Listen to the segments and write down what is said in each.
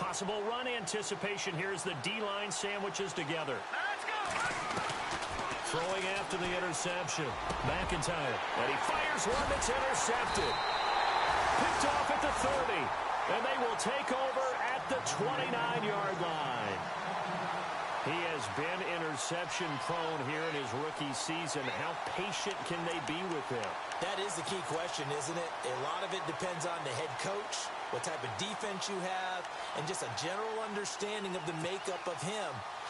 Possible run anticipation here as the D-line sandwiches together. Let's go. Throwing after the interception. McIntyre. And he fires one that's intercepted. Picked off at the 30. And they will take over at the 29-yard line. He has been interception-prone here in his rookie season. How patient can they be with him? That is the key question, isn't it? A lot of it depends on the head coach, what type of defense you have, and just a general understanding of the makeup of him.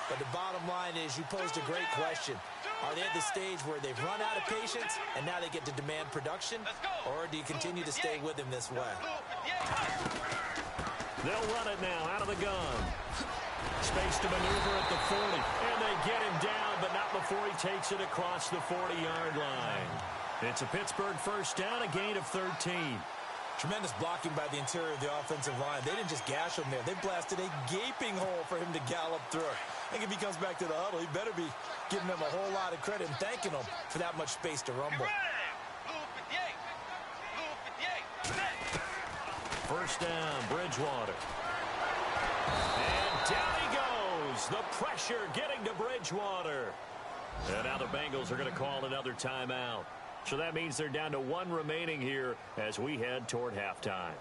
But the bottom line is you posed a great question. Are they at the stage where they've run out of patience and now they get to demand production? Or do you continue to stay with him this way? They'll run it now out of the gun. Space to maneuver at the 40. And they get him down, but not before he takes it across the 40-yard line. It's a Pittsburgh first down, a gain of 13. Tremendous blocking by the interior of the offensive line. They didn't just gash him there. They blasted a gaping hole for him to gallop through. I think if he comes back to the huddle, he better be giving them a whole lot of credit and thanking them for that much space to rumble. First down, Bridgewater. And down he goes. The pressure getting to Bridgewater. And now the Bengals are going to call another timeout. So that means they're down to one remaining here as we head toward halftime.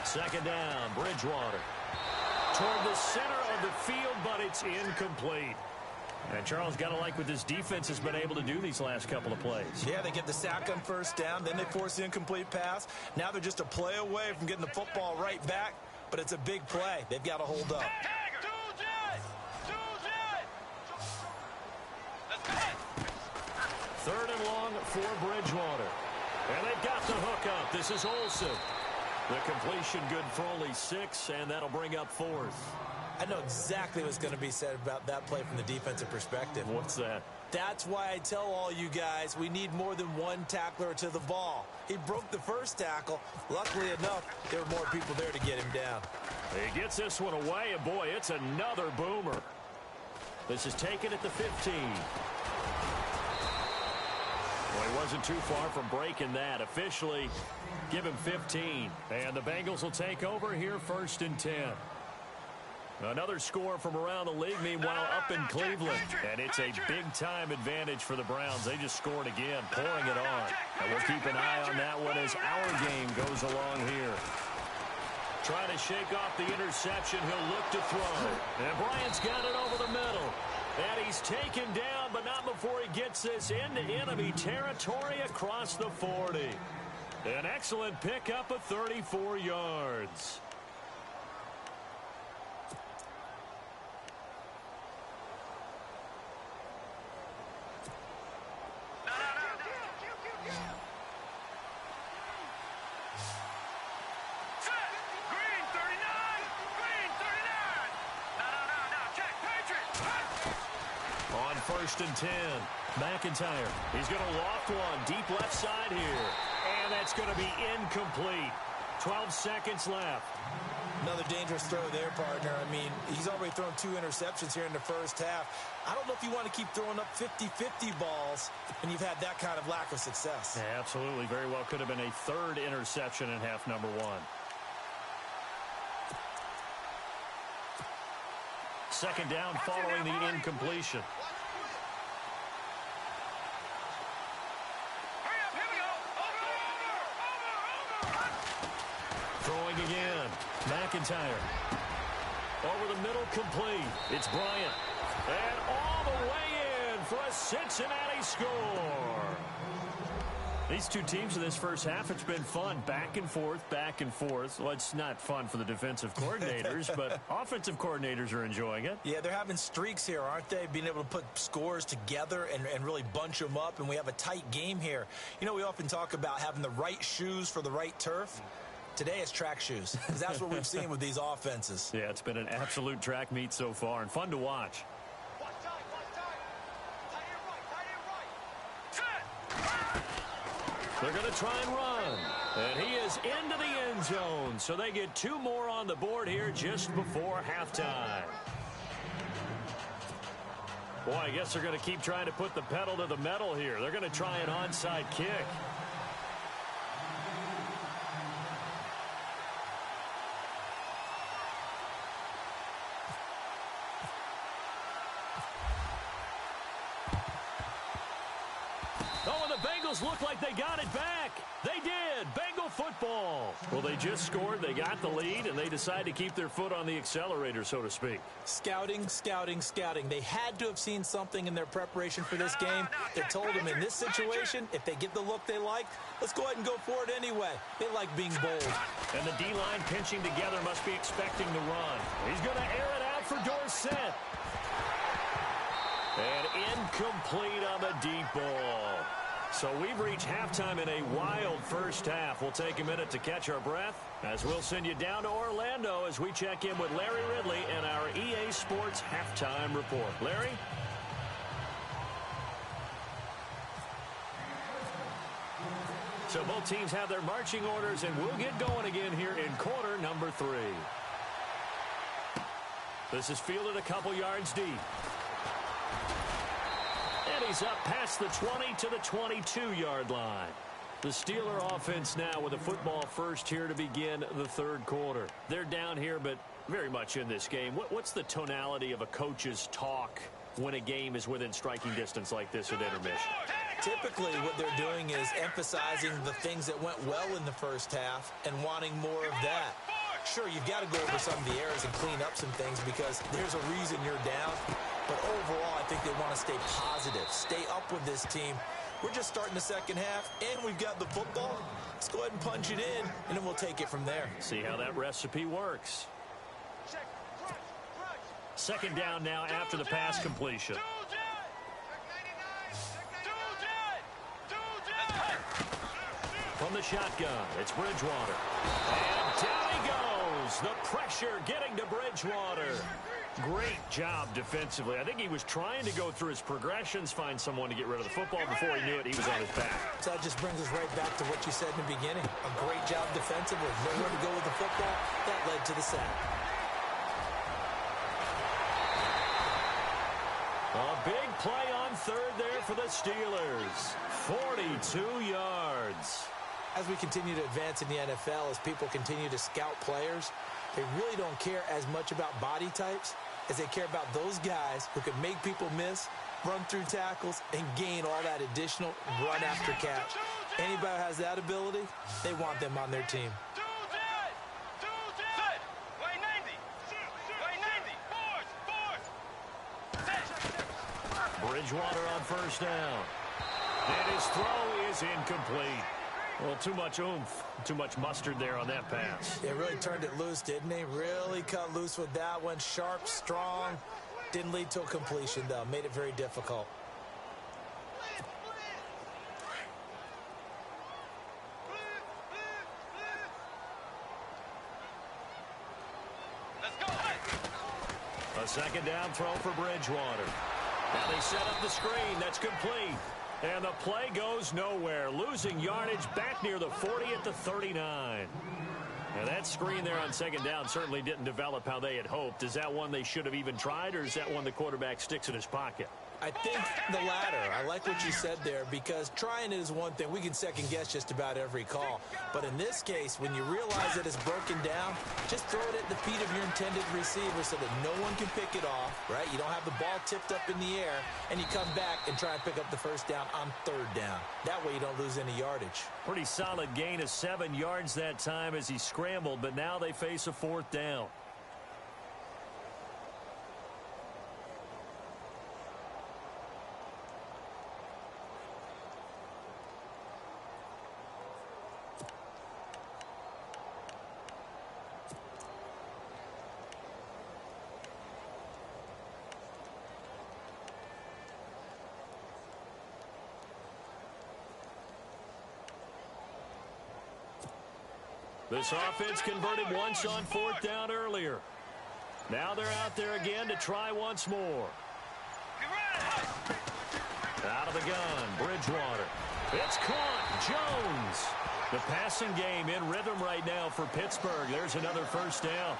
Second down, Bridgewater. Toward the center of the field, but it's incomplete. And Charles, got to like what this defense has been able to do these last couple of plays. Yeah, they get the sack on first down, then they force the incomplete pass. Now they're just a play away from getting the football right back, but it's a big play. They've got to hold up. Third and long for Bridgewater. And they've got the hook up. This is Olsen. The completion good for only 6, and that'll bring up fourth. I know exactly what's going to be said about that play from the defensive perspective. What's that? That's why I tell all you guys we need more than one tackler to the ball. He broke the first tackle. Luckily enough, there were more people there to get him down. He gets this one away, and boy, it's another boomer. This is taken at the 15. Well, he wasn't too far from breaking that. Officially, give him 15. And the Bengals will take over here first and 10. Another score from around the league, meanwhile, up in Cleveland. And it's a big-time advantage for the Browns. They just scored again, pouring it on. And we'll keep an eye on that one as our game goes along here. Trying to shake off the interception. He'll look to throw. And Bryant's got it over the middle. And he's taken down, but not before he gets this into enemy territory across the 40. An excellent pickup of 34 yards. First and 10. McIntyre. He's going to loft one deep left side here. And that's going to be incomplete. 12 seconds left. Another dangerous throw there, partner. I mean, he's already thrown 2 interceptions here in the first half. I don't know if you want to keep throwing up 50-50 balls when you've had that kind of lack of success. Yeah, absolutely. Very well could have been a third interception in half number 1. Second down following the incompletion. Throwing again. McIntyre. Over the middle, complete. It's Bryant. And all the way in for a Cincinnati score. These two teams in this first half, it's been fun. Back and forth, back and forth. Well, it's not fun for the defensive coordinators, but offensive coordinators are enjoying it. Yeah, they're having streaks here, aren't they? Being able to put scores together and really bunch them up, and we have a tight game here. You know, we often talk about having the right shoes for the right turf. Today it's track shoes, because that's what we've seen with these offenses. Yeah, it's been an absolute track meet so far, and fun to watch. They're going to try and run. And he is into the end zone. So they get 2 more on the board here just before halftime. Boy, I guess they're going to keep trying to put the pedal to the metal here. They're going to try an onside kick. Oh, and the Bengals look like they got it back. They did. Bengal football. Well, they just scored. They got the lead, and they decide to keep their foot on the accelerator, so to speak. Scouting, scouting, scouting. They had to have seen something in their preparation for this game that told them in this situation, if they get the look they like, let's go ahead and go for it anyway. They like being bold. And the D-line pinching together must be expecting to run. He's going to air it out for Dorsett. And incomplete on the deep ball. So we've reached halftime in a wild first half. We'll take a minute to catch our breath as we'll send you down to Orlando as we check in with Larry Ridley and our EA Sports Halftime Report. Larry? So both teams have their marching orders, and we'll get going again here in quarter number 3. This is fielded a couple yards deep. And he's up past the 20 to the 22-yard line. The Steeler offense now with a football first here to begin the third quarter. They're down here, but very much in this game. What's the tonality of a coach's talk when a game is within striking distance like this at intermission? Typically, what they're doing is emphasizing the things that went well in the first half and wanting more of that. Sure, you've got to go over some of the errors and clean up some things because there's a reason you're down. But overall, I think they want to stay positive, stay up with this team. We're just starting the second half, and we've got the football. Let's go ahead and punch it in, and then we'll take it from there. See how that recipe works. Second down now after the pass completion. From the shotgun, it's Bridgewater. And down he goes. The pressure getting to Bridgewater. Great job defensively. I think he was trying to go through his progressions, find someone to get rid of the football. Before he knew it, he was on his back. So that just brings us right back to what you said in the beginning. A great job defensively. Nowhere to go with the football. That led to the sack. A big play on third there for the Steelers. 42 yards. As we continue to advance in the NFL, as people continue to scout players, they really don't care as much about body types as they care about those guys who can make people miss, run through tackles, and gain all that additional run after catch. Anybody who has that ability, they want them on their team. Bridgewater on first down. And his throw is incomplete. Well, too much oomph, too much mustard there on that pass. They really turned it loose, didn't they? Really cut loose with that one. Sharp, strong. Didn't lead to a completion, though. Made it very difficult. A second down throw for Bridgewater. Now they set up the screen. That's complete. And the play goes nowhere. Losing yardage back near the 40 at the 39. And that screen there on second down certainly didn't develop how they had hoped. Is that one they should have even tried, or is that one the quarterback sticks in his pocket? I think the latter. I like what you said there, because trying it is one thing. We can second guess just about every call. But in this case, when you realize that it's broken down, just throw it at the feet of your intended receiver so that no one can pick it off, right? You don't have the ball tipped up in the air, and you come back and try and pick up the first down on third down. That way you don't lose any yardage. Pretty solid gain of 7 yards that time as he scrambled, but now they face a fourth down. This offense converted once on fourth down earlier. Now they're out there again to try once more. Out of the gun, Bridgewater. It's caught. Jones. The passing game in rhythm right now for Pittsburgh. There's another first down.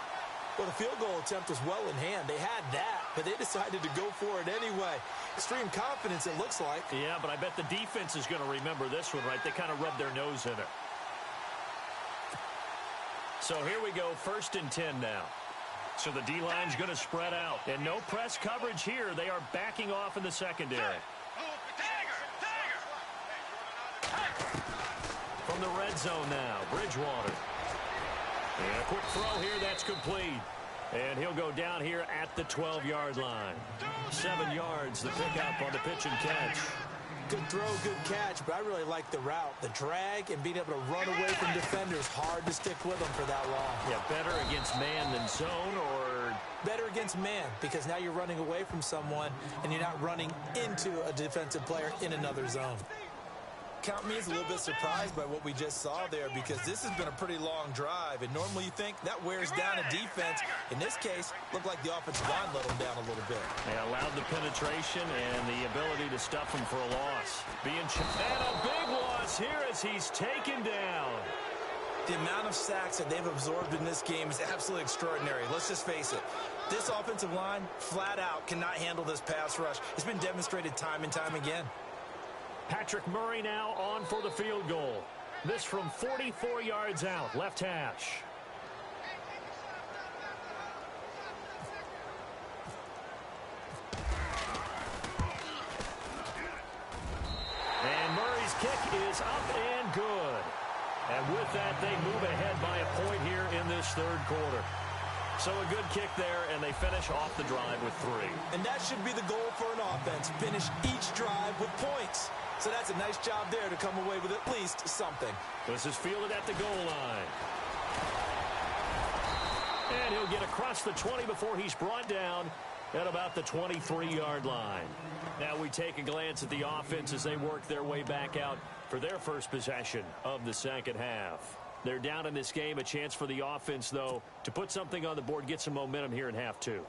Well, the field goal attempt was well in hand. They had that, but they decided to go for it anyway. Extreme confidence, it looks like. Yeah, but I bet the defense is going to remember this one, right? They kind of rubbed their nose in it. So here we go, 1st and 10 now. So the D-line's going to spread out. And no press coverage here. They are backing off in the secondary. From the red zone now, Bridgewater. And a quick throw here, that's complete. And he'll go down here at the 12-yard line. 7 yards, the pickup on the pitch and catch. Good throw, good catch, but I really like the route. The drag and being able to run away from defenders, hard to stick with them for that long. Yeah, better against man than zone, or? Better against man, because now you're running away from someone and you're not running into a defensive player in another zone. Count me as a little bit surprised by what we just saw there, because this has been a pretty long drive, and normally you think that wears down a defense. In this case, looked like the offensive line let them down a little bit. They allowed the penetration and the ability to stuff him for a loss. And a big loss here as he's taken down. The amount of sacks that they've absorbed in this game is absolutely extraordinary. Let's just face it. This offensive line, flat out, cannot handle this pass rush. It's been demonstrated time and time again. Patrick Murray now on for the field goal. This from 44 yards out, left hash. And Murray's kick is up and good. And with that, they move ahead by a point here in this 3rd quarter. So a good kick there, and they finish off the drive with 3. And that should be the goal for an offense, finish each drive with points. So that's a nice job there to come away with at least something. This is fielded at the goal line. And he'll get across the 20 before he's brought down at about the 23-yard line. Now we take a glance at the offense as they work their way back out for their first possession of the second half. They're down in this game. A chance for the offense, though, to put something on the board, get some momentum here in half 2.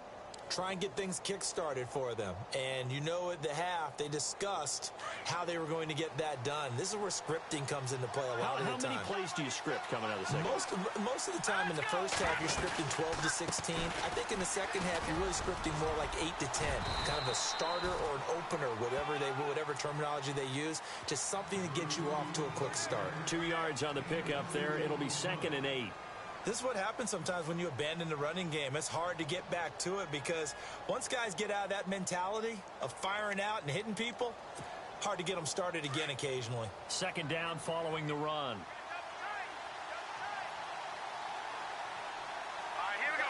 Try and get things kick-started for them. And you know at the half, they discussed how they were going to get that done. This is where scripting comes into play a lot of the time. How many plays do you script coming out of the second? Most of the time in the first half, you're scripting 12 to 16. I think in the second half, you're really scripting more like 8 to 10. Kind of a starter or an opener, whatever terminology they use. Just something to get you off to a quick start. 2 yards on the pickup there. It'll be 2nd and 8. This is what happens sometimes when you abandon the running game. It's hard to get back to it because once guys get out of that mentality of firing out and hitting people, hard to get them started again occasionally. 2nd down following the run. All right, here we go.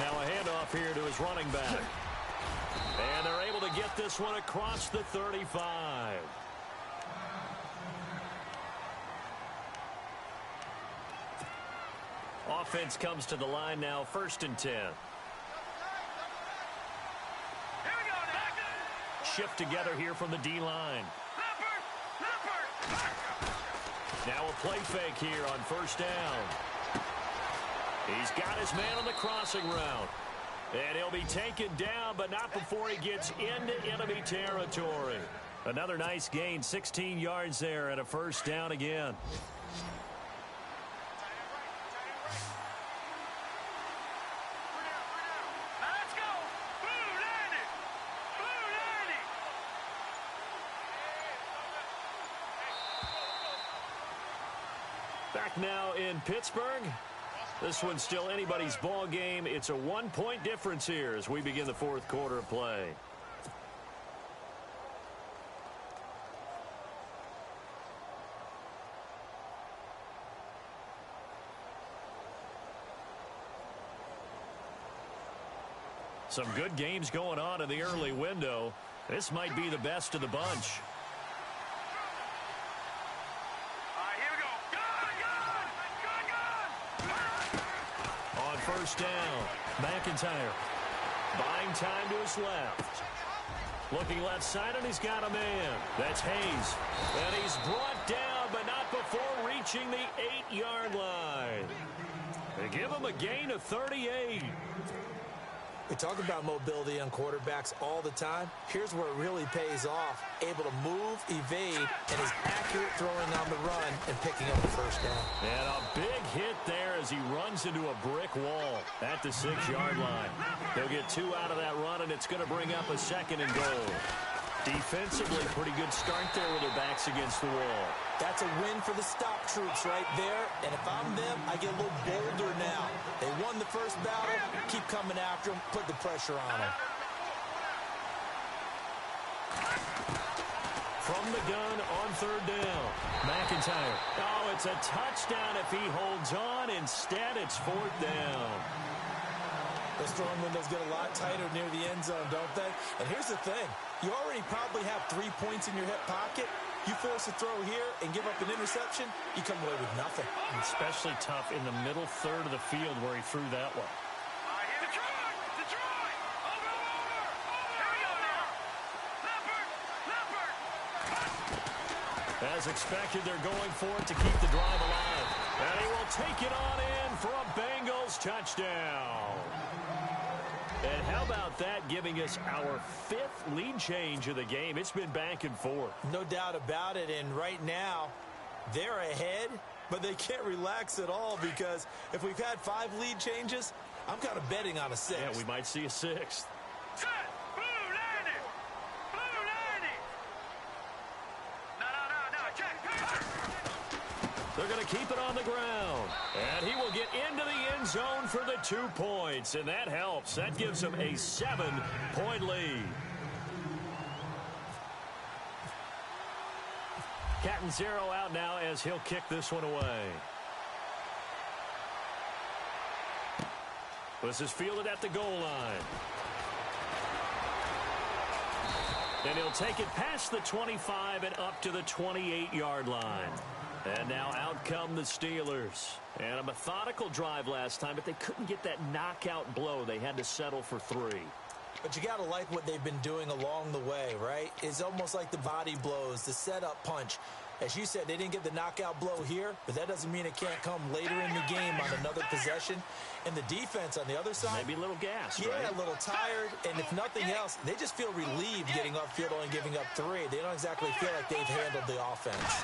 Now a handoff here to his running back. And they're able to get this one across the 35. Offense comes to the line now, 1st and 10. Shift together here from the D-line. Now a play fake here on 1st down. He's got his man on the crossing route. And he'll be taken down, but not before he gets into enemy territory. Another nice gain, 16 yards there, and a 1st down again. Back now in Pittsburgh. This one's still anybody's ball game. It's a 1-point difference here as we begin the 4th quarter of play. Some good games going on in the early window. This might be the best of the bunch. First down, McIntyre buying time to his left. Looking left side, and he's got a man. That's Hayes. And he's brought down, but not before reaching the 8-yard line. They give him a gain of 38. We talk about mobility on quarterbacks all the time. Here's where it really pays off. Able to move, evade, and is accurate throwing on the run and picking up the first down. And a big hit there as he runs into a brick wall at the 6-yard line. They'll get 2 out of that run, and it's going to bring up a 2nd and goal. Defensively, pretty good start there with their backs against the wall. That's a win for the stop troops right there. And if I'm them, I get a little bolder now. They won the first battle. Keep coming after them. Put the pressure on them. From the gun on 3rd down. McIntyre. Oh, it's a touchdown if he holds on. Instead, it's 4th down. Those throwing windows get a lot tighter near the end zone, don't they? And here's the thing. You already probably have 3 points in your hip pocket. You force a throw here and give up an interception, you come away with nothing. Especially tough in the middle third of the field where he threw that one. Detroit! Over! Here we go now! Leopard! As expected, they're going for it to keep the drive alive. And he will take it on in for a Bengals touchdown. And how about that giving us our 5th lead change of the game? It's been back and forth. No doubt about it, and right now, they're ahead, but they can't relax at all because if we've had 5 lead changes, I'm kind of betting on a 6th. Yeah, we might see a 6th. Set! Blue 90! Blue 90! No, check! They're going to keep it on the ground. And he will get into the end zone for the 2 points. And that helps. That gives him a 7-point lead. Catanzaro out now as he'll kick this one away. This is fielded at the goal line. And he'll take it past the 25 and up to the 28-yard line. And now out come the Steelers. And a methodical drive last time, but they couldn't get that knockout blow. They had to settle for 3. But you got to like what they've been doing along the way, right? It's almost like the body blows, the setup punch. As you said, they didn't get the knockout blow here, but that doesn't mean it can't come later in the game on another possession. And the defense on the other side, maybe a little gassed, yeah, right? A little tired. And if nothing else, they just feel relieved getting upfield only giving up 3. They don't exactly feel like they've handled the offense.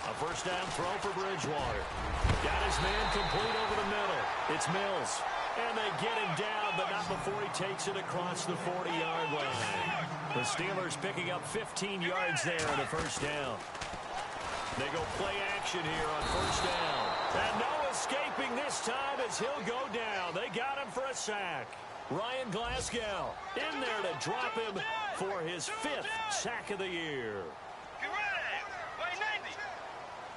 A first down throw for Bridgewater. Got his man complete over the middle. It's Mills. And they get him down, but not before he takes it across the 40-yard line. The Steelers picking up 15 yards there on a first down. They go play action here on first down. And no escaping this time as he'll go down. They got him for a sack. Ryan Glasgow in there to drop him for his 5th sack of the year. Get ready! Way 90!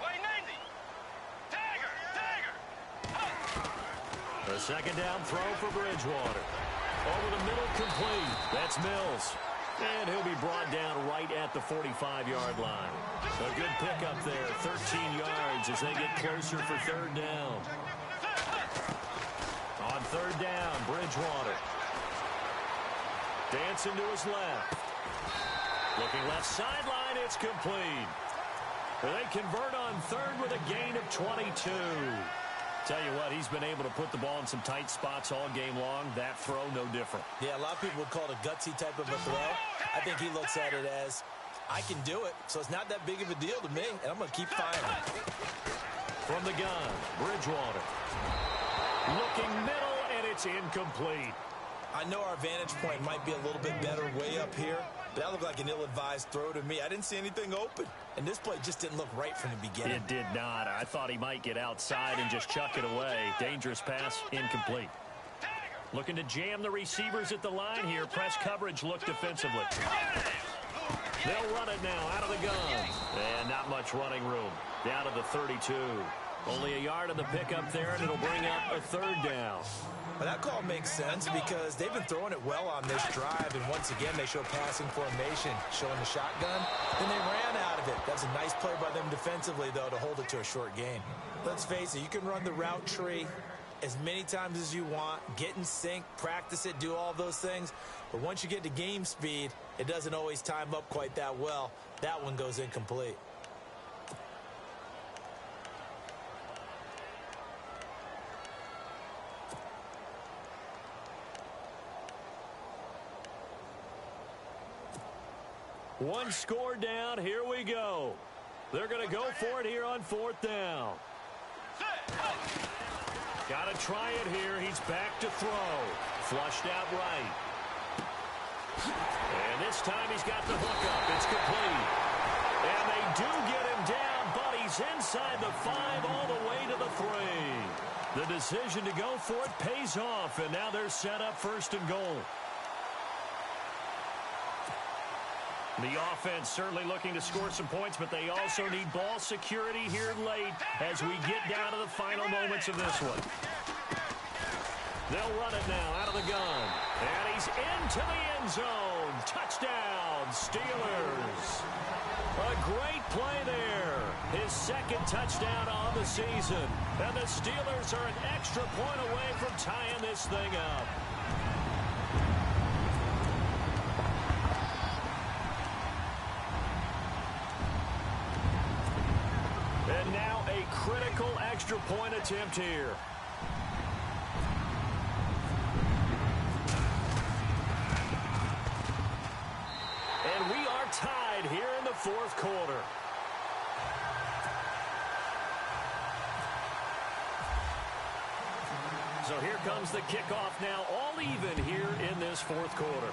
Way 90! Tagger! A second down throw for Bridgewater. Over the middle, complete. That's Mills. And he'll be brought down right at the 45-yard line. A good pickup there, 13 yards as they get closer for 3rd down. On 3rd down, Bridgewater. Dancing to his left. Looking left sideline, it's complete. They convert on 3rd with a gain of 22. Tell you what, he's been able to put the ball in some tight spots all game long. That throw, no different. Yeah, a lot of people would call it a gutsy type of a throw. I think he looks at it as, I can do it, so it's not that big of a deal to me, and I'm going to keep firing. From the gun, Bridgewater. Looking middle, and it's incomplete. I know our vantage point might be a little bit better way up here, but that looked like an ill-advised throw to me. I didn't see anything open, and this play just didn't look right from the beginning. It did not. I thought he might get outside and just chuck it away. Dangerous pass, incomplete. Looking to jam the receivers at the line here. Press coverage look defensively. They'll run it now out of the gun. And not much running room. Down to the 32. Only a yard on the pickup there, and it'll bring up a 3rd down. Well, that call makes sense because they've been throwing it well on this drive, and once again, they show passing formation, showing the shotgun. Then they ran out of it. That's a nice play by them defensively, though, to hold it to a short gain. Let's face it, you can run the route tree as many times as you want, get in sync, practice it, do all those things. But once you get to game speed, it doesn't always time up quite that well. That one goes incomplete. One score down. Here we go. They're going to go for it here on 4th down. Got to try it here. He's back to throw. Flushed out right. And this time he's got the hookup. It's complete. And they do get him down, but he's inside the 5 all the way to the 3. The decision to go for it pays off, and now they're set up 1st and goal. The offense certainly looking to score some points, but they also need ball security here late as we get down to the final moments of this one. They'll run it now out of the gun. And he's into the end zone. Touchdown, Steelers. A great play there. His 2nd touchdown on the season. And the Steelers are an extra point away from tying this thing up. And now a critical extra point attempt here. And we are tied here in the 4th quarter. So here comes the kickoff now, all even here in this 4th quarter.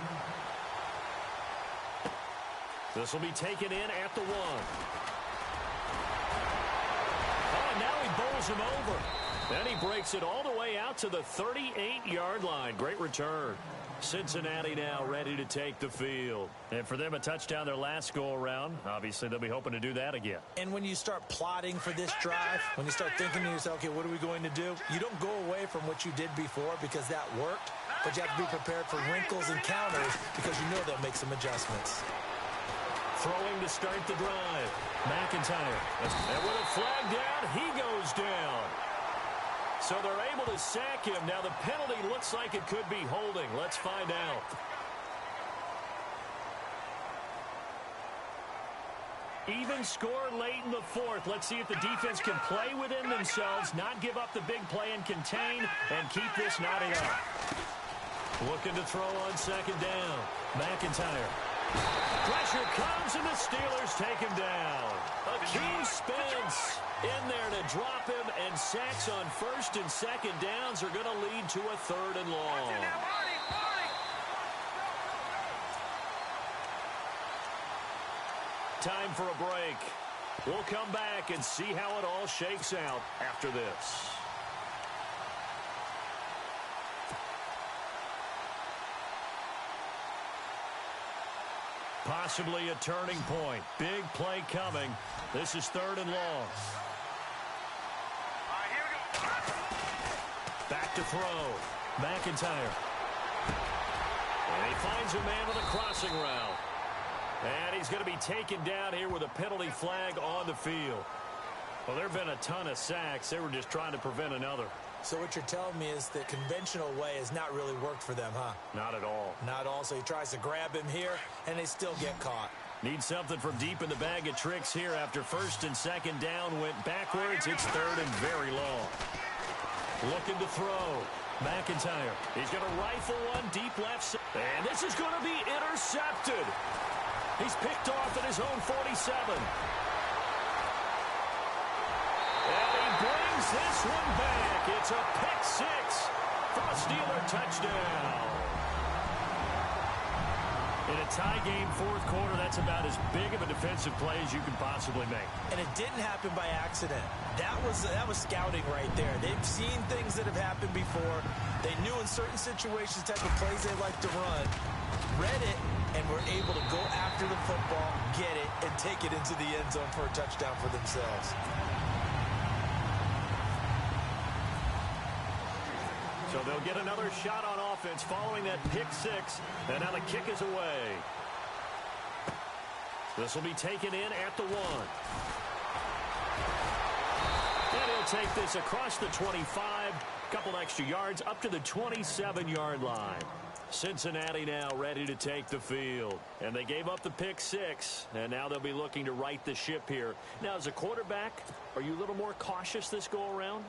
This will be taken in at the 1. Oh, now he bowls him over. Then he breaks it all the way out to the 38-yard line. Great return. Cincinnati now ready to take the field. And for them, a touchdown their last go-around. Obviously, they'll be hoping to do that again. And when you start plotting for this drive, when you start thinking to yourself, okay, what are we going to do? You don't go away from what you did before because that worked, but you have to be prepared for wrinkles and counters because you know they'll make some adjustments. Throwing to start the drive. McIntyre. And with a flag down, he goes down. So they're able to sack him. Now the penalty looks like it could be holding. Let's find out. Even score late in the 4th. Let's see if the defense can play within themselves, not give up the big play and contain, and keep this knotted up. Looking to throw on 2nd down. McIntyre. Pressure comes, and the Steelers take him down. Akeem Spence in there to drop him, and sacks on 1st and 2nd downs are going to lead to a 3rd and long. Time for a break. We'll come back and see how it all shakes out after this. Possibly a turning point. Big play coming. This is 3rd and long. Back to throw. McIntyre. And he finds a man on the crossing route. And he's going to be taken down here with a penalty flag on the field. Well, there have been a ton of sacks. They were just trying to prevent another. So what you're telling me is the conventional way has not really worked for them, huh? Not at all. Not all. So he tries to grab him here, and they still get caught. Need something from deep in the bag of tricks here after 1st and 2nd down went backwards. It's 3rd and very long. Looking to throw. McIntyre. He's going to rifle one deep left. And this is going to be intercepted. He's picked off at his own 47. And he brings this one back. It's a pick 6 from a Steeler touchdown. In a tie game, 4th quarter, that's about as big of a defensive play as you can possibly make. And it didn't happen by accident. That was scouting right there. They've seen things that have happened before. They knew in certain situations the type of plays they like to run, read it, and were able to go after the football, get it, and take it into the end zone for a touchdown for themselves. So they'll get another shot on offense following that pick 6. And now the kick is away. This will be taken in at the 1. And he'll take this across the 25. Couple extra yards up to the 27-yard line. Cincinnati now ready to take the field. And they gave up the pick 6. And now they'll be looking to right the ship here. Now, as a quarterback, are you a little more cautious this go-around?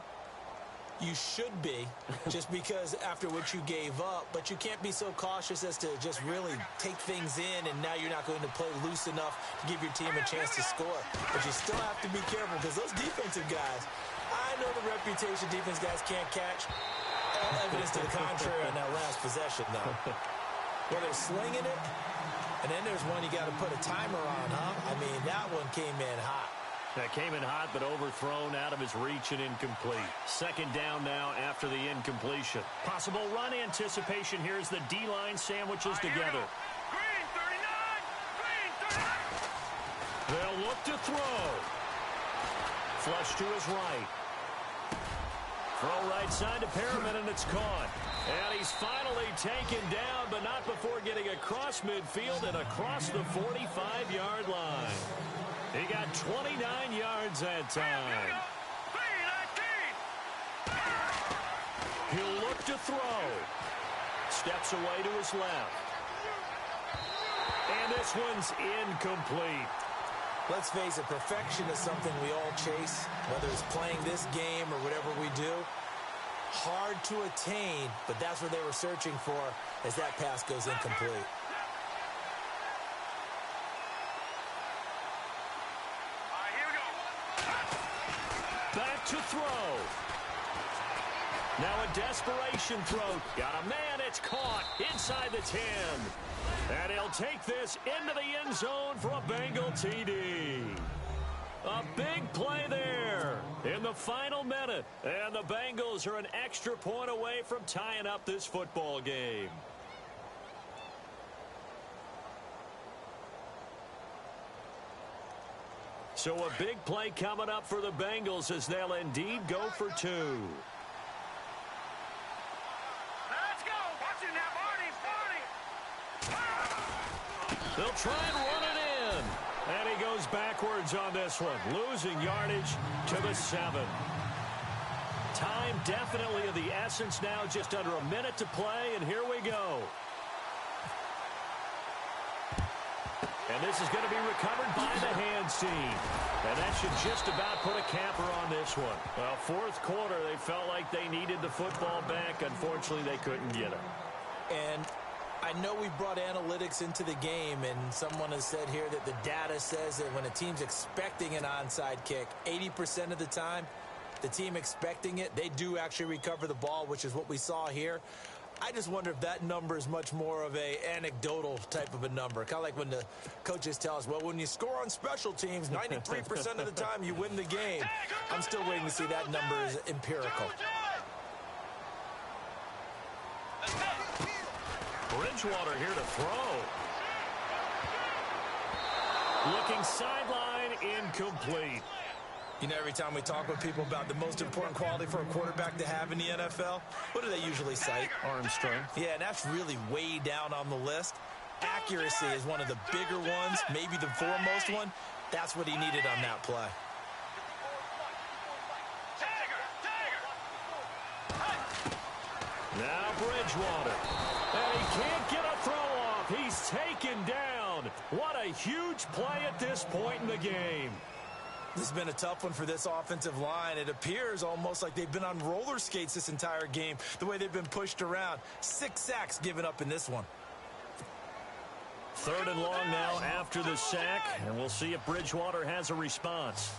You should be, just because after what you gave up, but you can't be so cautious as to just really take things in, and now you're not going to play loose enough to give your team a chance to score. But you still have to be careful, because those defensive guys, I know the reputation defense guys can't catch. All evidence to the contrary on that last possession, though. Well, they're slinging it, and then there's one you got to put a timer on, huh? I mean, that one came in hot. That came in hot, but overthrown out of his reach and incomplete. Second down now after the incompletion. Possible run anticipation. Here's the D-line sandwiches together. Green 39! Green 39! They'll look to throw. Flush to his right. Throw right side to Perriman, and it's caught. And he's finally taken down, but not before getting across midfield and across the 45-yard line. He got 29 yards that time. He'll look to throw. Steps away to his left. And this one's incomplete. Let's face it, perfection is something we all chase, whether it's playing this game or whatever we do. Hard to attain, but that's what they were searching for as that pass goes incomplete. Back to throw. Now a desperation throw. Got a man. It's caught inside the 10. And he'll take this into the end zone for a Bengal TD. A big play there in the final minute. And the Bengals are an extra point away from tying up this football game. So a big play coming up for the Bengals as they'll indeed go for two. Let's go! Watch it now, Barney! They'll try and run it in. And he goes backwards on this one, losing yardage to the 7. Time definitely of the essence now, just under a minute to play, and here we go. And this is going to be recovered by the hands team. And that should just about put a capper on this one. Well, fourth quarter, they felt like they needed the football back. Unfortunately, they couldn't get it. And I know we brought analytics into the game, and someone has said here that the data says that when a team's expecting an onside kick, 80% of the time, the team expecting it, they do actually recover the ball, which is what we saw here. I just wonder if that number is much more of a anecdotal type of a number. Kind of like when the coaches tell us, well, when you score on special teams, 93% of the time you win the game. I'm still waiting to see that number is empirical. Bridgewater here to throw. Looking sideline, incomplete. You know, every time we talk with people about the most important quality for a quarterback to have in the NFL, what do they usually cite? Arm strength. Yeah, and that's really way down on the list. Accuracy is one of the bigger ones, maybe the foremost one. That's what he needed on that play. Now Bridgewater. And he can't get a throw off. He's taken down. What a huge play at this point in the game. This has been a tough one for this offensive line. It appears almost like they've been on roller skates this entire game, the way they've been pushed around. 6 sacks given up in this one. Third and long now after the sack, and we'll see if Bridgewater has a response.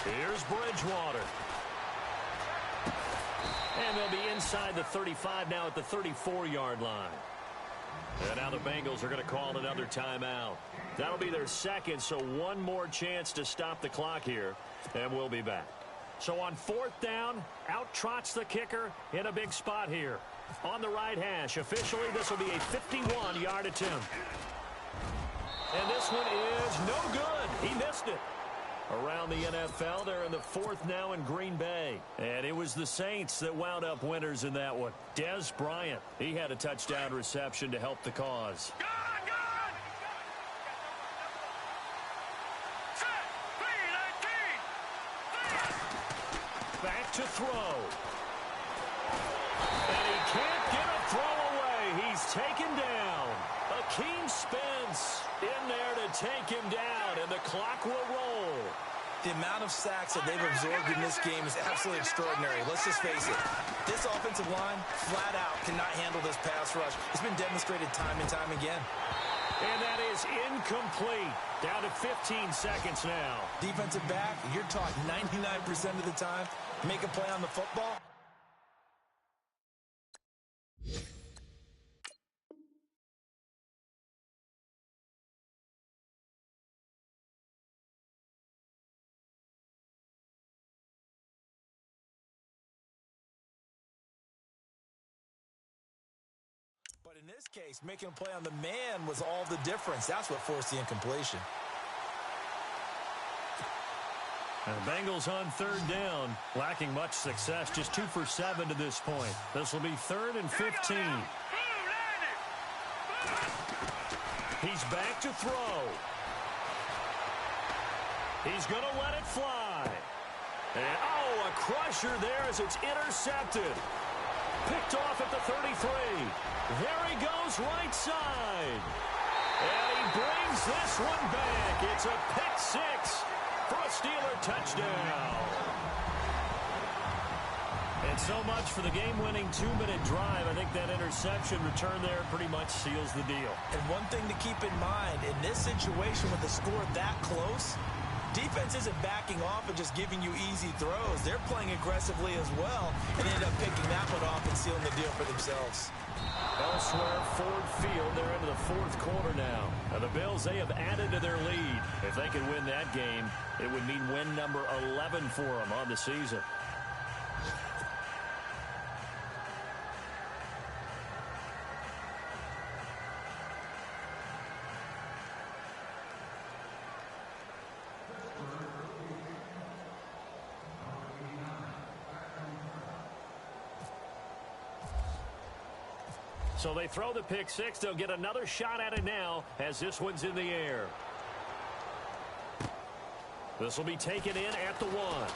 Here's Bridgewater. And they'll be inside the 35 now at the 34-yard line. And now the Bengals are going to call another timeout. That'll be their second, so one more chance to stop the clock here, and we'll be back. So on fourth down, out trots the kicker in a big spot here. On the right hash, officially this will be a 51-yard attempt. And this one is no good. He missed it. Around the NFL, they're in the fourth now in Green Bay. And it was the Saints that wound up winners in that one. Dez Bryant, he had a touchdown reception to help the cause. Back to throw. And he can't get a throw away. He's taken down. Akeem spins defense in there to take him down, and the clock will roll. The amount of sacks that they've absorbed in this game is absolutely extraordinary. Let's just face it. This offensive line, flat out, cannot handle this pass rush. It's been demonstrated time and time again. And that is incomplete. Down to 15 seconds now. Defensive back, you're taught 99% of the time to make a play on the football. But in this case, making a play on the man was all the difference. That's what forced the incompletion. And the Bengals on third down, lacking much success, just 2 for 7 to this point. This will be 3rd and 15. He's back to throw. He's going to let it fly. And, oh, a crusher there as it's intercepted. Picked off at the 33. There he goes right side. And he brings this one back. It's a pick 6 for a Steeler touchdown. And so much for the game-winning 2-minute drive. I think that interception return there pretty much seals the deal. And one thing to keep in mind, in this situation with the score that close, defense isn't backing off and just giving you easy throws. They're playing aggressively as well and end up picking that one off and sealing the deal for themselves. Elsewhere, Ford Field, they're into the 4th quarter now. The Bills, they have added to their lead. If they can win that game, it would mean win number 11 for them on the season. So they throw the pick 6. They'll get another shot at it now as this one's in the air. This will be taken in at the 1.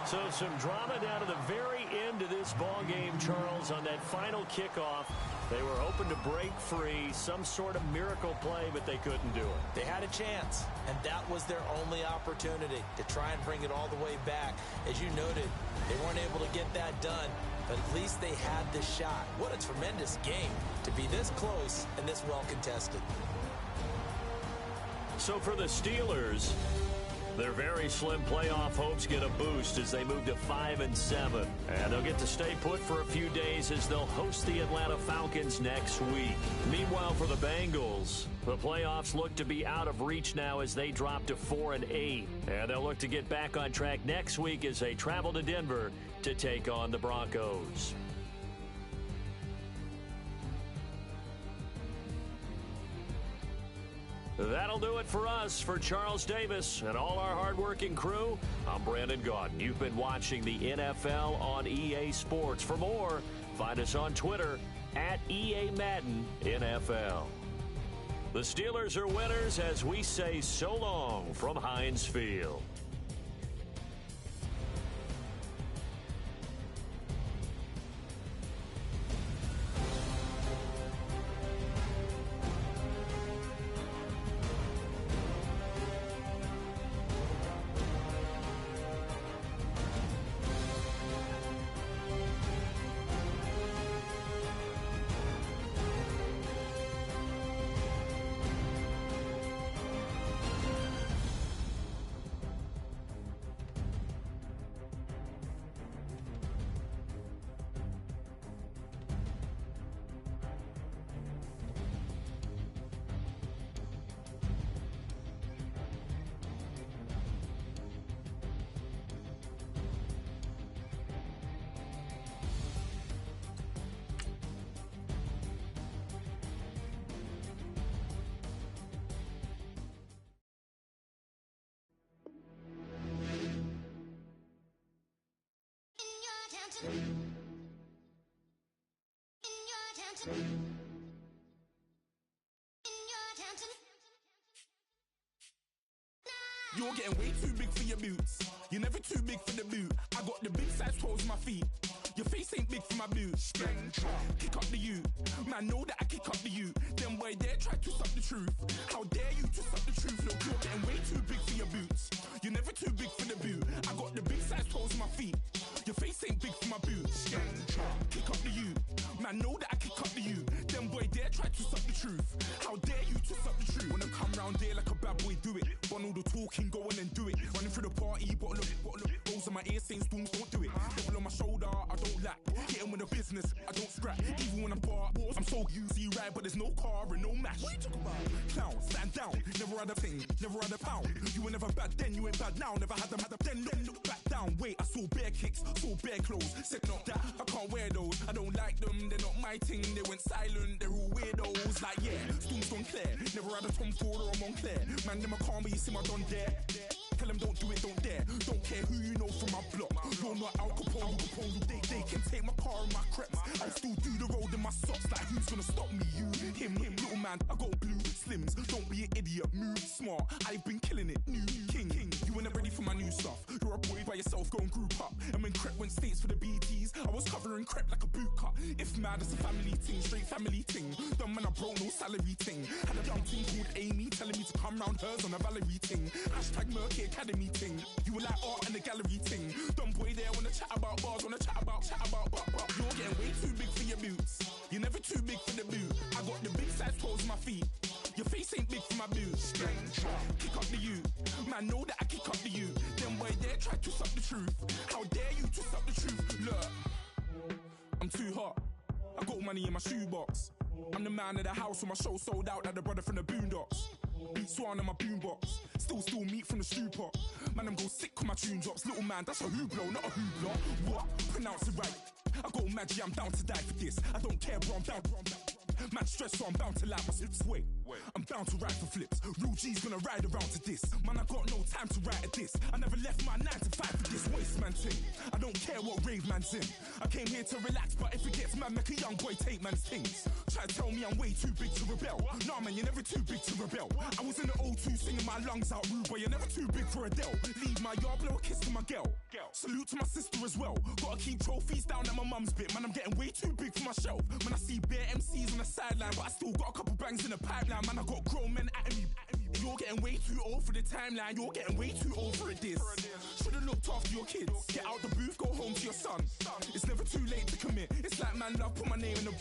So some drama down to the very end of this ball game, Charles, on that final kickoff. They were hoping to break free, some sort of miracle play, but they couldn't do it. They had a chance, and that was their only opportunity to try and bring it all the way back. As you noted, they weren't able to get that done, but at least they had the shot. What a tremendous game to be this close and this well contested. So for the Steelers, their very slim playoff hopes get a boost as they move to 5-7. And they'll get to stay put for a few days as they'll host the Atlanta Falcons next week. Meanwhile, for the Bengals, the playoffs look to be out of reach now as they drop to 4-8. And they'll look to get back on track next week as they travel to Denver to take on the Broncos. That'll do it for us. For Charles Davis and all our hardworking crew, I'm Brandon Gaudin. You've been watching the NFL on EA Sports. For more, find us on Twitter at EA Madden NFL. The Steelers are winners as we say so long from Heinz Field. You're getting way too big for your boots. You're never too big for the boot. I got the big size toes in my feet. Your face ain't big for my boots. Kick up the U. Man, know that I kick up the U. Them boy there try to stop the truth. How dare you to stop the truth? Look, you're getting way too big for your boots. You're never too big for the boot. I got the big size toes on my feet. Your face ain't big for my boots. Kick up the U. Man, know that I kick up the U. Them boy there try to stop the truth. How dare you to stop the truth? Wanna come round there like a bad boy, do it. Want all the talking, go on and do it. Running through the party, bottle up. Rolls in my ear saying storms, don't do it. Devil on my shoulder, I don't lack. Getting with the business, I don't scrap. Even when I'm bar, I'm so easy right, but there's no car and no match. What you talking about? Clown, stand down. Never had a thing, never had a pound. You were never bad then, you ain't bad now. Never had them, then look back down. Wait, I saw bare kicks, saw bare clothes. Said not that, I can't wear those. I don't like them, they're not my thing. They went silent, they're all weirdos. Like yeah, storms gone clear. Never had a Tom Ford or a Montclair. Man, them a calm, but you see my don there. Tell them don't do it, don't dare. Don't care who you know from my block. You're not Al Capone, They can take my car and my crepes. I'll still do the road in my socks. Like who's gonna stop me? You, him, little man. I got blue slims. Don't be an idiot, move smart. I've been killing it, new king. You were never ready for my new stuff. You're a boy by yourself, go and group up. And when Crep went states for the BTs, I was covering Crep like a boot cut. If mad, it's a family ting, straight family ting. Dumb man, I broke no salary ting. Had a young ting called Amy telling me to come round hers on a Valerie ting. Hashtag Murky Academy ting. You were like art and the gallery ting. Dumb boy there wanna chat about bars, wanna chat about. You're getting way too big for your boots. You're never too big for the boot. I got the big size toes on my feet. Your face ain't big for my boots. Kick up the U. Man, know that I kick up the U. Them boy there try to stop the truth. How dare you to stop the truth? Look, I'm too hot. I got money in my shoebox. I'm the man of the house when my show sold out like the brother from the Boondocks. Beat Swan in my boombox. Still meat from the stew pot. Man, I'm go sick when my tune drops. Little man, that's a hooplo, not a hoopla. What? Pronounce it right. I go Maggie, I'm down to die for this. I don't care, bro, I'm down. Man stressed, so I'm bound to like my hips. Wait, I'm bound to ride for flips. Real G's gonna ride around to this. Man, I got no time to write at this. I never left my 9 to 5 for this waste man thing. I don't care what rave man's in. I came here to relax, but if it gets mad, make a young boy take man's things. Try to tell me I'm way too big to rebel. Nah, man, you're never too big to rebel. I was in the O2 singing my lungs out rude, but you're never too big for Adele. Leave my yard, blow a kiss to my girl. Salute to my sister as well. Gotta keep trophies down at my mum's bit. Man, I'm getting way too big for my shelf. Man, I see bare MCs on the sideline, but I still got a couple bangs in the pipeline. Man, I got grown men at me. You're getting way too old for the timeline. You're getting way too old for a diss. Should've looked after your kids. Get out the booth, go home to your son. It's never too late to commit. It's like man love, put my name in a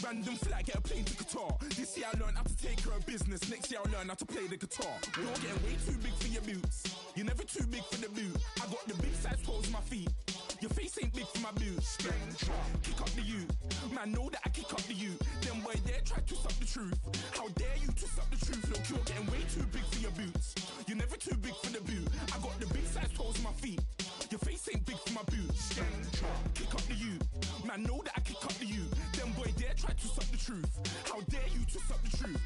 random flat, get a plane to Qatar. This year I learned how to take care of business. Next year I'll learn how to play the guitar. You're getting way too big for your boots. You're never too big for the boot. I got the big size toes on my feet. Your face ain't big for my boots. Kick up the U. Man, know that I kick up the U. Them boy there try to stop the truth. How dare you to stop the truth? Look, you're getting way too big for your boots. You're never too big for the boot. I got the big size toes on my feet. Your face ain't big for my boots. Kick up the U. Man, know that I kick up the U. Them boy there try to stop the truth. How dare you to stop the truth?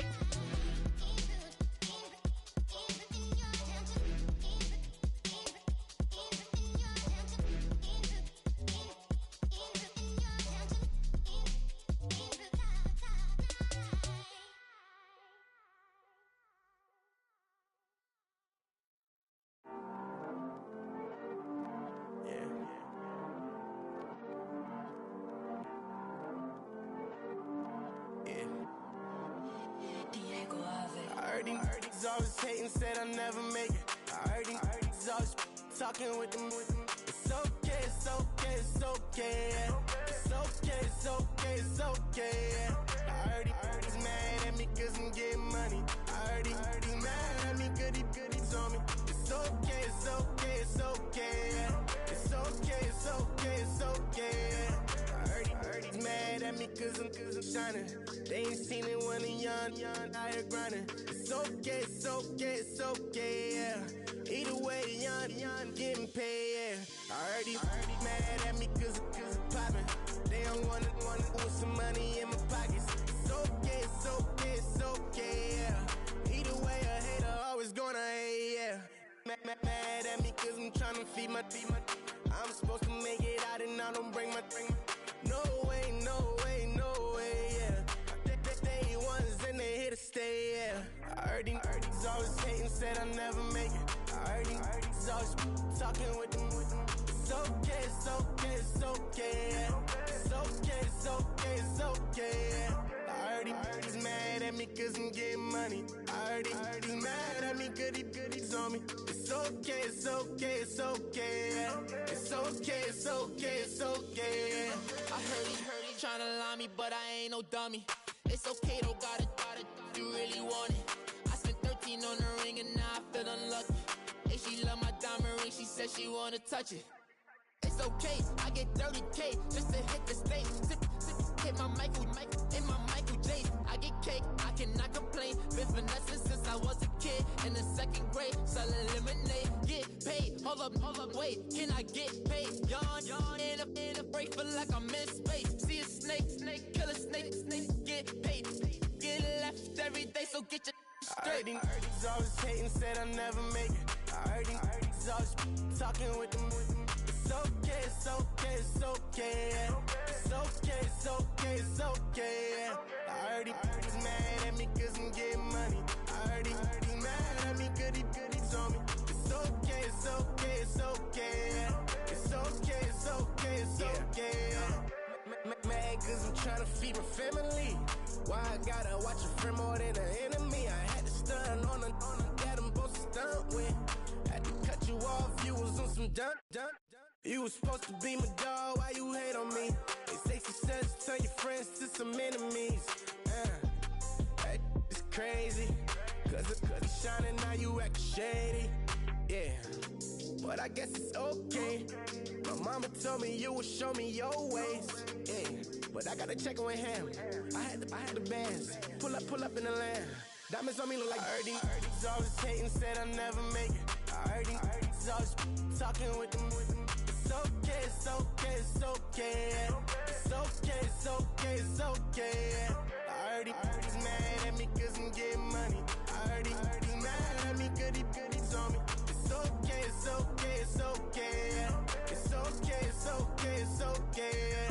Always hating, said I'll never make it. I heard these always talking with them. It's okay, it's okay, it's okay. It's okay, it's okay, it's okay. I heard he's mad at me cause I'm getting money. I heard he's mad at me cause he's on me. It's okay, it's okay, it's okay. It's okay, it's okay, it's okay. I heard he's mad at me cause I'm shining. They ain't seen it when I'm young, out here grinding. It's okay, it's okay, it's okay, yeah. Either way, young, getting paid, yeah. I heard he's mad at me cause I'm poppin'. They don't wanna with some money in my pockets. It's okay, it's okay, it's okay, yeah. Either way, a hater always gonna hate, yeah. Mad at me cause I'm tryna feed my I'm supposed to make it out and I don't bring my No way, no way, no way, yeah. Day ones and they here to stay, yeah. I heard he's always hating, said I'll never make it. I heard he's always talking with them. It's okay, it's okay, it's okay, yeah. okay, it's okay, it's okay. It's okay, it's okay, it's okay. I heard he tryna lie me, but I ain't no dummy. It's okay, though, got it, you really want it. I spent 13 on the ring and now I feel unlucky. Hey, she love my diamond ring, she said she wanna touch it. It's okay, I get 30K just to hit the stage. Hit my Michael, in my Michael J. I get cake, I cannot complain. Been finessing since I was a kid. In the second grade, selling lemonade. Get paid, hold up, wait, can I get paid? Yawn, in a break, feel like I'm in space. See a snake, kill a snake, get paid. Get left every day, so get your straight. I heard he's always hating, said I'll never make it. I heard he's always talking with them. It's okay, it's okay, it's okay. It's okay, it's okay, it's okay. I heard he's mad at me cause I'm getting money. I heard he's mad at me cause he's on me. It's okay, it's okay, it's okay. It's okay, it's okay, it's okay. Mad cause I'm trying to feed my family. Why I gotta watch a friend more than an enemy? I had to stun on the that I'm supposed to stunt with. Had to cut you off, you was on some dun. You was supposed to be my dog, why you hate on me? They say success turn your friends to some enemies. That is crazy. Cause it's shining, now you acting shady. Yeah, but I guess it's okay. My mama told me you would show me your ways. Yeah, but I gotta check with him. I had the bands. Pull up in the land. Diamonds on me look like Ernie. He's always hating, said I'll never make it. I heard he's always talking with them. It's okay, it's okay, it's okay. It's okay, it's okay, it's okay. I heard he's mad at me cause I'm getting money. I heard he's mad at me cause he's on me. It's okay, it's okay, it's okay. It's okay, it's okay, it's okay.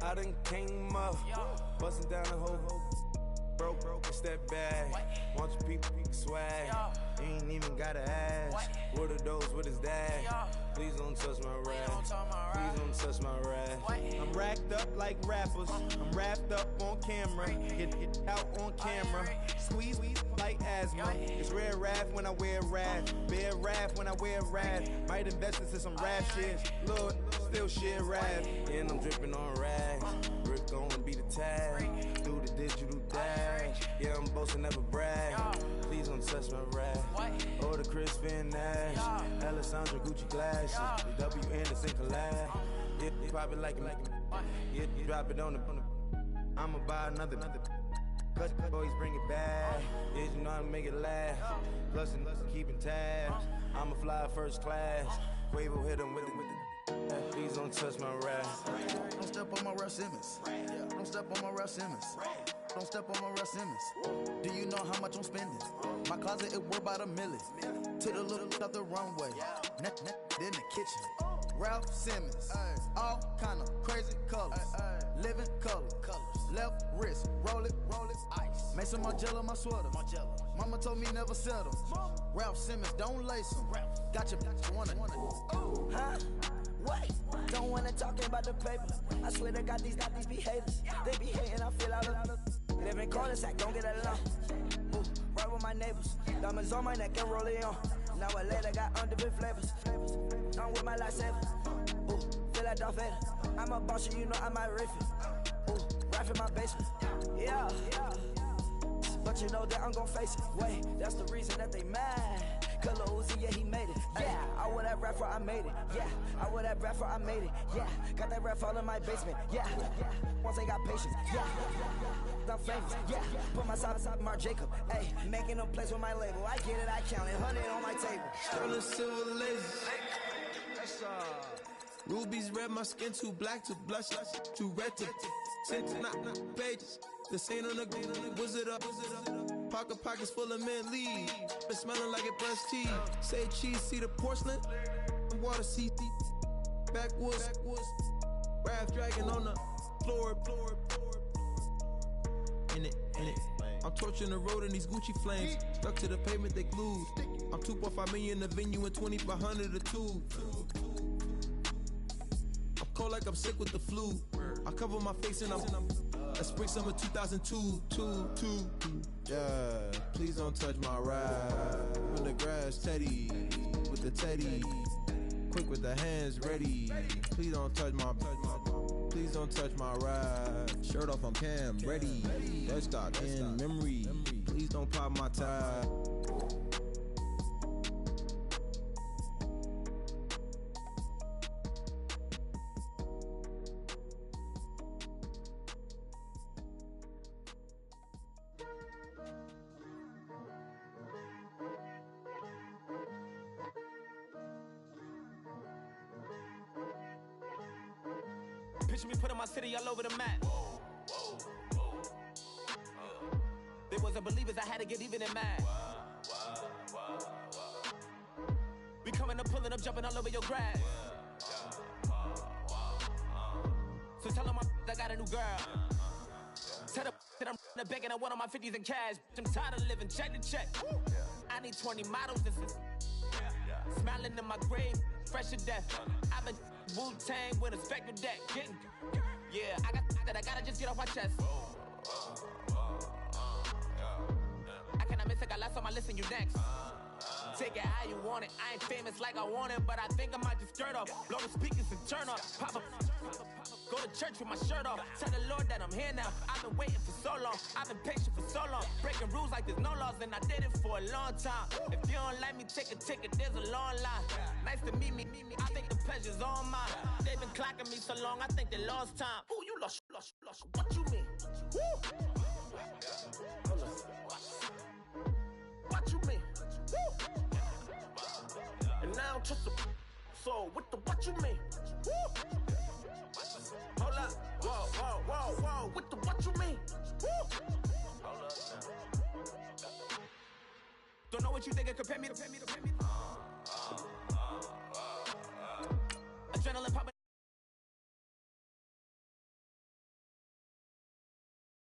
I done came up, bustin' down the whole broke, it's that bag. Want your people swag, you ain't even gotta ask. What are those, what is that? Please don't touch my rap, please don't touch my rap. I'm racked up like rappers, I'm wrapped up on camera. Get out on camera, squeeze like asthma. It's rare wrath when I wear wrath, bare wrath when I wear wrath. Might invest into some rap shit, Lord, still shit rap. And I'm dripping on rags, Rick gonna be the tag. Do the digital dash, yeah I'm boasting never brag. Please don't touch my rap, or the Chris Finn Nash, Alessandra Gucci glasses, the W Anderson collab. Yeah, you pop it like yeah, you drop it on the. I'ma buy another. Cut boys bring it back. Yeah, you know how to make it last. Plus and keeping tabs. I'ma fly first class. Quavo hit him with it. Please don't touch my rap. Don't step on my Russ Simmons. Don't step on my Russ Simmons. Don't step on my Russ Simmons. Do you know how much I'm spending? My closet it worth about $1 million. Took a little up the runway. Then the kitchen. Ralph Simmons. All kind of crazy colors. Living colors. Left wrist. Roll it. Ice. Make some Margiela my sweater. Mama told me never settle. Ralph Simmons don't lace them. Got your wanna. Huh? What? Don't wanna talk about the paper. I swear to God, these be haters. They be hating, I feel out of living corners, I don't get along. Ooh, right with my neighbors. Diamonds on my neck and roll it on. Now I later got underbit flavors. I'm with my lifesaver. Ooh, feel like Darth Vader. I'm a boss, you know I might riff it. Ooh, right in my basement. Yeah. But you know that I'm gon' face it. Wait, that's the reason that they mad. Color Uzi, yeah, he made it. Yeah, I wear that rapper, I made it. Yeah, I wear that rapper, I made it. Yeah, got that rap all in my basement. Yeah, once I got patience. Yeah, I'm famous. Yeah, put myself inside Marc Jacob. Hey, making a place with my label. I get it, I count it. 100 on my table. Sterling silver laser. Rubies red, my skin too black to blush, too red to tint, not pages. This ain't on the wizard up. Pockets full of mint leaves. Been smelling like it brushed teeth. Say cheese, see the porcelain. Water, see backwoods. Raft dragging on the floor. in it. I'm torching the road in these Gucci flames. Stuck to the pavement, they glued. I'm 2.5 million in the venue and 2,500 a tube. I'm cold like I'm sick with the flu. I cover my face and I'm a spring summer 2002. Yeah, please don't touch my ride. In the grass, Teddy, with the Teddy. Quick with the hands ready. Please don't touch my ride. Shirt off, I'm Cam, ready. That's stock in memory. Please don't pop my tie. Picture me putting my city all over the map. They wasn't believers, I had to get even and mad. We coming up, pulling up, jumping all over your grass. So tell them I got a new girl. Tell them that I'm in the bank and I want on my 50s in cash. I'm tired of living check to check. I need 20 models, this is smiling in my grave, fresh to death. I've been Wu-Tang with a spectre deck. Yeah, I got that, I gotta just get off my chest. I cannot miss it, got last on my list and you next. Take it how you want it, I ain't famous like I want it, but I think I might just skirt off. Blow the speakers and turn up, pop up. Go to church with my shirt off. Tell the Lord that I'm here now. I've been waiting for so long. I've been patient for so long. Breaking rules like there's no laws, and I did it for a long time. If you don't like me, take a ticket. There's a long line. Nice to meet me. I think the pleasure's all mine. They've been clocking me so long, I think they lost time. Ooh, you lost. What you mean? Woo! What you mean? Woo! And now just a so what you mean? Woo! Hold up, whoa, what you mean? Woo! Hold up now. Don't know what you think, compare me to.